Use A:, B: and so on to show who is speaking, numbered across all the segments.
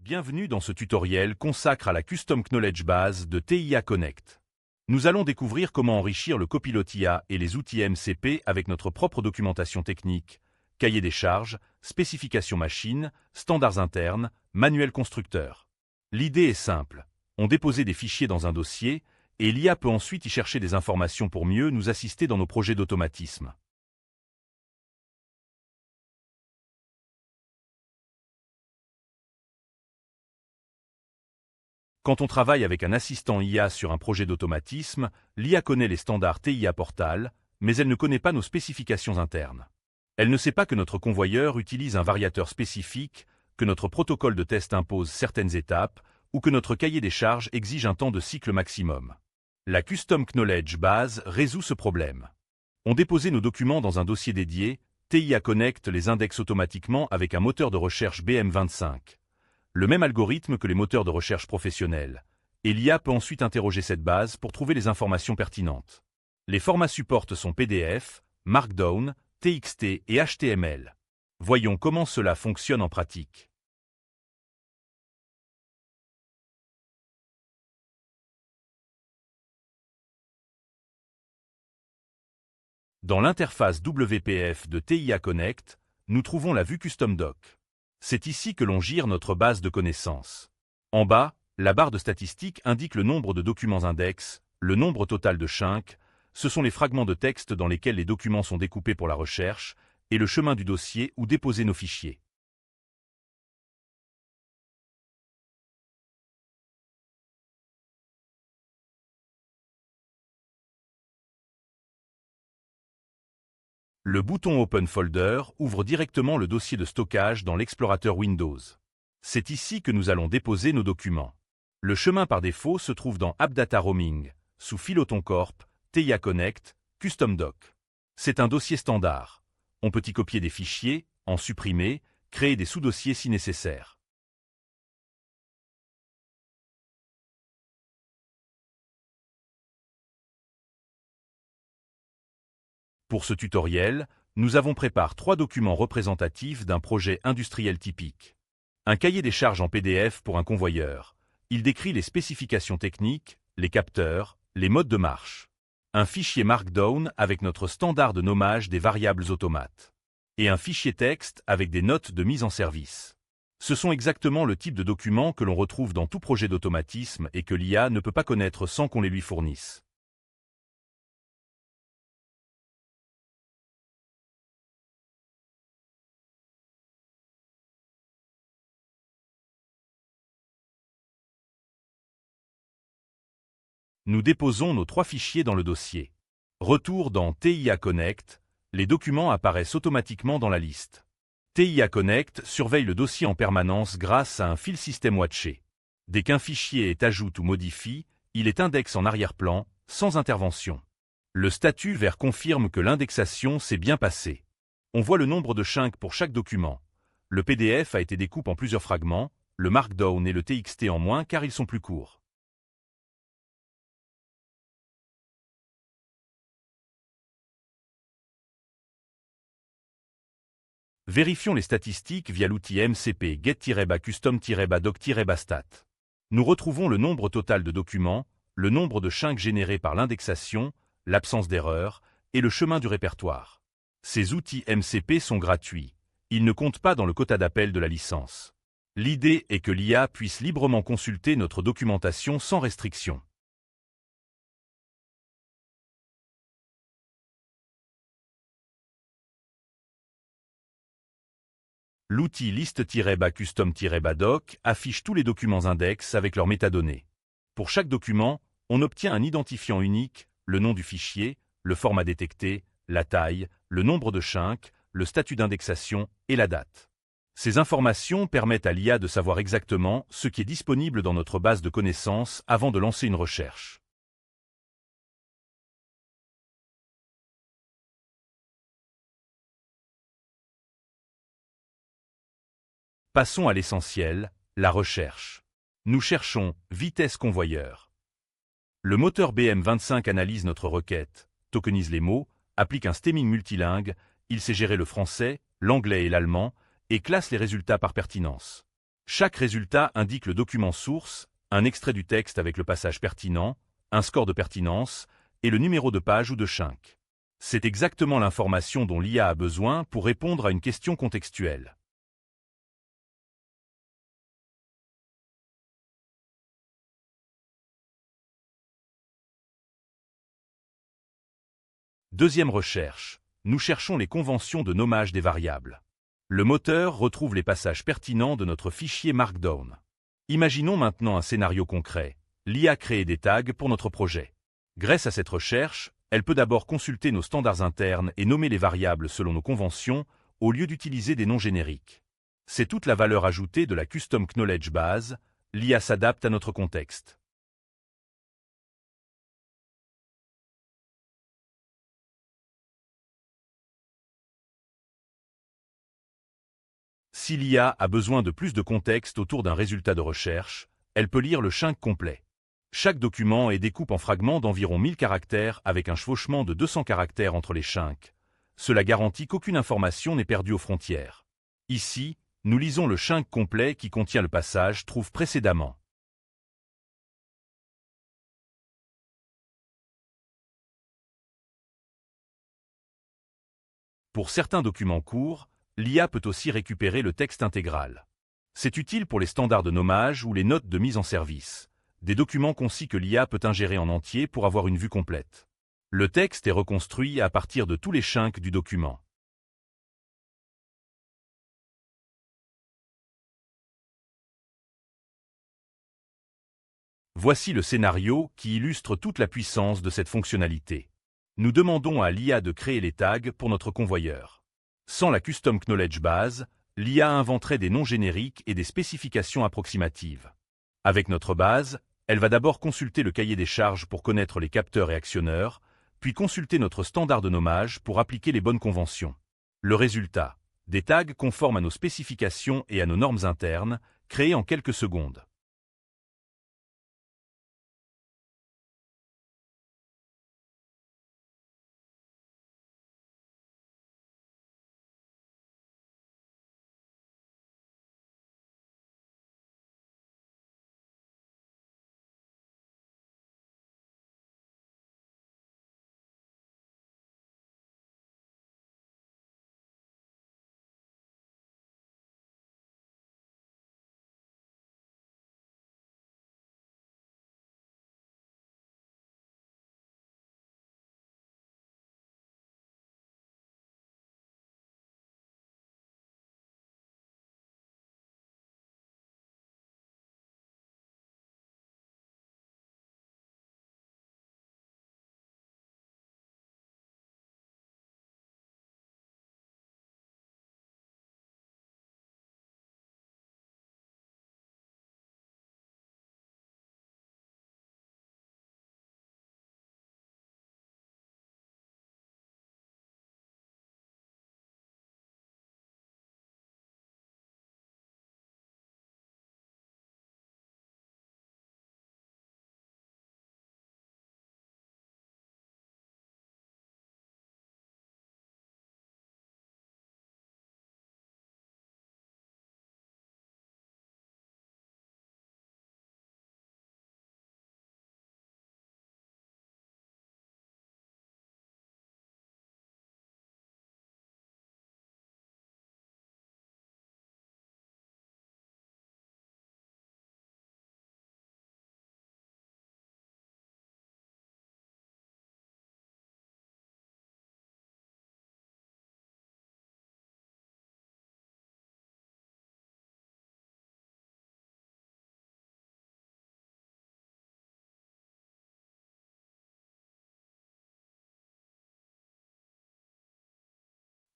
A: Bienvenue dans ce tutoriel consacré à la Custom Knowledge Base de TIA Connect. Nous allons découvrir comment enrichir le copilote IA et les outils MCP avec notre propre documentation technique, cahier des charges, spécifications machines, standards internes, manuels constructeurs. L'idée est simple. On dépose des fichiers dans un dossier et l'IA peut ensuite y chercher des informations pour mieux nous assister dans nos projets d'automatisme. Quand on travaille avec un assistant IA sur un projet d'automatisme, l'IA connaît les standards TIA Portal, mais elle ne connaît pas nos spécifications internes. Elle ne sait pas que notre convoyeur utilise un variateur spécifique, que notre protocole de test impose certaines étapes, ou que notre cahier des charges exige un temps de cycle maximum. La Custom Knowledge Base résout ce problème. On dépose nos documents dans un dossier dédié, TIA Connect les indexe automatiquement avec un moteur de recherche BM25. Le même algorithme que les moteurs de recherche professionnels, et l'IA peut ensuite interroger cette base pour trouver les informations pertinentes. Les formats supportent sont PDF, Markdown, TXT et HTML. Voyons comment cela fonctionne en pratique. Dans l'interface WPF de TIA Connect, nous trouvons la vue Custom Doc. C'est ici que l'on gère notre base de connaissances. En bas, la barre de statistiques indique le nombre de documents index, le nombre total de chunks, ce sont les fragments de texte dans lesquels les documents sont découpés pour la recherche, et le chemin du dossier où déposer nos fichiers. Le bouton Open Folder ouvre directement le dossier de stockage dans l'explorateur Windows. C'est ici que nous allons déposer nos documents. Le chemin par défaut se trouve dans App Data Roaming, sous Philoton Corp, TIA Connect, Custom Doc. C'est un dossier standard. On peut y copier des fichiers, en supprimer, créer des sous-dossiers si nécessaire. Pour ce tutoriel, nous avons préparé 3 documents représentatifs d'un projet industriel typique. Un cahier des charges en PDF pour un convoyeur. Il décrit les spécifications techniques, les capteurs, les modes de marche. Un fichier Markdown avec notre standard de nommage des variables automates. Et un fichier texte avec des notes de mise en service. Ce sont exactement le type de documents que l'on retrouve dans tout projet d'automatisme et que l'IA ne peut pas connaître sans qu'on les lui fournisse. Nous déposons nos 3 fichiers dans le dossier. Retour dans TIA Connect, les documents apparaissent automatiquement dans la liste. TIA Connect surveille le dossier en permanence grâce à un file system watché. Dès qu'un fichier est ajoute ou modifie, il est index en arrière-plan, sans intervention. Le statut vert confirme que l'indexation s'est bien passée. On voit le nombre de chunks pour chaque document. Le PDF a été découpé en plusieurs fragments, le Markdown et le TXT en moins car ils sont plus courts. Vérifions les statistiques via l'outil MCP get-custom-doc-stat. Nous retrouvons le nombre total de documents, le nombre de chunks générés par l'indexation, l'absence d'erreur et le chemin du répertoire. Ces outils MCP sont gratuits. Ils ne comptent pas dans le quota d'appel de la licence. L'idée est que l'IA puisse librement consulter notre documentation sans restriction. L'outil list-custom-doc affiche tous les documents index avec leurs métadonnées. Pour chaque document, on obtient un identifiant unique, le nom du fichier, le format détecté, la taille, le nombre de chunks, le statut d'indexation et la date. Ces informations permettent à l'IA de savoir exactement ce qui est disponible dans notre base de connaissances avant de lancer une recherche. Passons à l'essentiel, la recherche. Nous cherchons vitesse convoyeur. Le moteur BM25 analyse notre requête, tokenise les mots, applique un stemming multilingue, il sait gérer le français, l'anglais et l'allemand, et classe les résultats par pertinence. Chaque résultat indique le document source, un extrait du texte avec le passage pertinent, un score de pertinence et le numéro de page ou de chunk. C'est exactement l'information dont l'IA a besoin pour répondre à une question contextuelle. Deuxième recherche. Nous cherchons les conventions de nommage des variables. Le moteur retrouve les passages pertinents de notre fichier Markdown. Imaginons maintenant un scénario concret. L'IA crée des tags pour notre projet. Grâce à cette recherche, elle peut d'abord consulter nos standards internes et nommer les variables selon nos conventions, au lieu d'utiliser des noms génériques. C'est toute la valeur ajoutée de la Custom Knowledge Base. L'IA s'adapte à notre contexte. Si l'IA a besoin de plus de contexte autour d'un résultat de recherche, elle peut lire le chunk complet. Chaque document est découpé en fragments d'environ 1000 caractères avec un chevauchement de 200 caractères entre les chunks. Cela garantit qu'aucune information n'est perdue aux frontières. Ici, nous lisons le chunk complet qui contient le passage trouve précédemment. Pour certains documents courts, l'IA peut aussi récupérer le texte intégral. C'est utile pour les standards de nommage ou les notes de mise en service, des documents concis que l'IA peut ingérer en entier pour avoir une vue complète. Le texte est reconstruit à partir de tous les chunks du document. Voici le scénario qui illustre toute la puissance de cette fonctionnalité. Nous demandons à l'IA de créer les tags pour notre convoyeur. Sans la Custom Knowledge Base, l'IA inventerait des noms génériques et des spécifications approximatives. Avec notre base, elle va d'abord consulter le cahier des charges pour connaître les capteurs et actionneurs, puis consulter notre standard de nommage pour appliquer les bonnes conventions. Le résultat, des tags conformes à nos spécifications et à nos normes internes, créés en quelques secondes.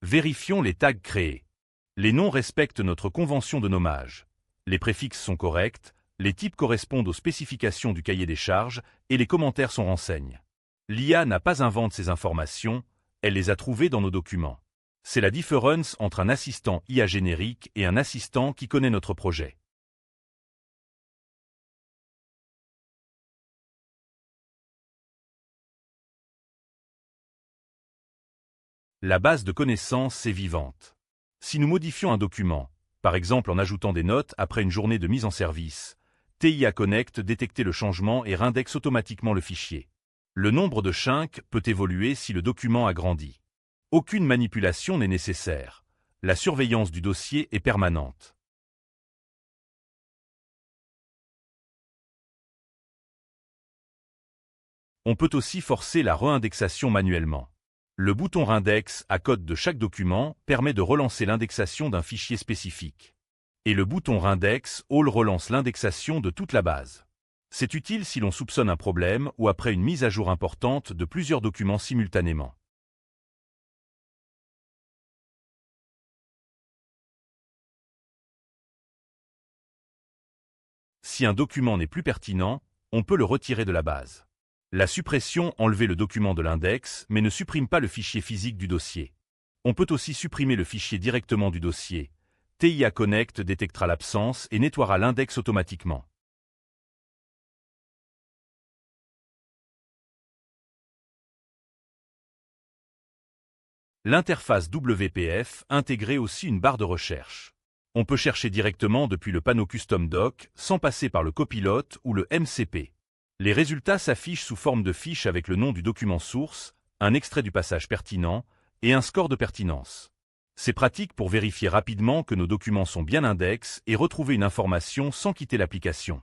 A: Vérifions les tags créés. Les noms respectent notre convention de nommage. Les préfixes sont corrects, les types correspondent aux spécifications du cahier des charges et les commentaires sont renseignent. L'IA n'a pas inventé ces informations, elle les a trouvées dans nos documents. C'est la différence entre un assistant IA générique et un assistant qui connaît notre projet. La base de connaissances est vivante. Si nous modifions un document, par exemple en ajoutant des notes après une journée de mise en service. TIA Connect détecte le changement et réindexe automatiquement le fichier. Le nombre de chunks peut évoluer si le document a grandi. Aucune manipulation n'est nécessaire. La surveillance du dossier est permanente. On peut aussi forcer la réindexation manuellement. Le bouton Réindex à code de chaque document permet de relancer l'indexation d'un fichier spécifique. Et le bouton Réindex All relance l'indexation de toute la base. C'est utile si l'on soupçonne un problème ou après une mise à jour importante de plusieurs documents simultanément. Si un document n'est plus pertinent, on peut le retirer de la base. La suppression enlève le document de l'index, mais ne supprime pas le fichier physique du dossier. On peut aussi supprimer le fichier directement du dossier. TIA Connect détectera l'absence et nettoiera l'index automatiquement. L'interface WPF intégrait aussi une barre de recherche. On peut chercher directement depuis le panneau Custom Doc sans passer par le copilote ou le MCP. Les résultats s'affichent sous forme de fiche avec le nom du document source, un extrait du passage pertinent et un score de pertinence. C'est pratique pour vérifier rapidement que nos documents sont bien index et retrouver une information sans quitter l'application.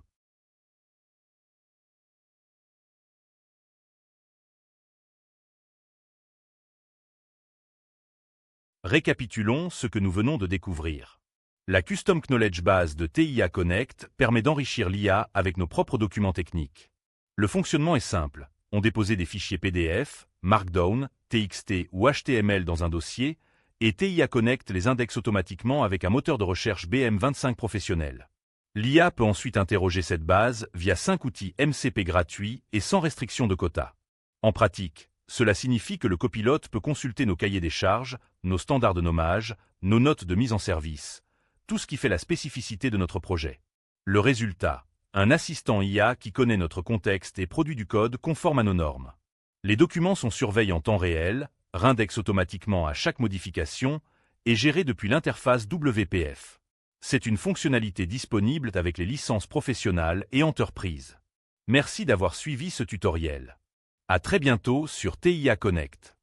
A: Récapitulons ce que nous venons de découvrir. La Custom Knowledge Base de TIA Connect permet d'enrichir l'IA avec nos propres documents techniques. Le fonctionnement est simple. On dépose des fichiers PDF, Markdown, TXT ou HTML dans un dossier, et TIA Connect les indexe automatiquement avec un moteur de recherche BM25 professionnel. L'IA peut ensuite interroger cette base via 5 outils MCP gratuits et sans restriction de quota. En pratique, cela signifie que le copilote peut consulter nos cahiers des charges, nos standards de nommage, nos notes de mise en service, tout ce qui fait la spécificité de notre projet. Le résultat, un assistant IA qui connaît notre contexte et produit du code conforme à nos normes. Les documents sont surveillés en temps réel, réindexent automatiquement à chaque modification et gérés depuis l'interface WPF. C'est une fonctionnalité disponible avec les licences professionnelles et entreprises. Merci d'avoir suivi ce tutoriel. À très bientôt sur TIA Connect.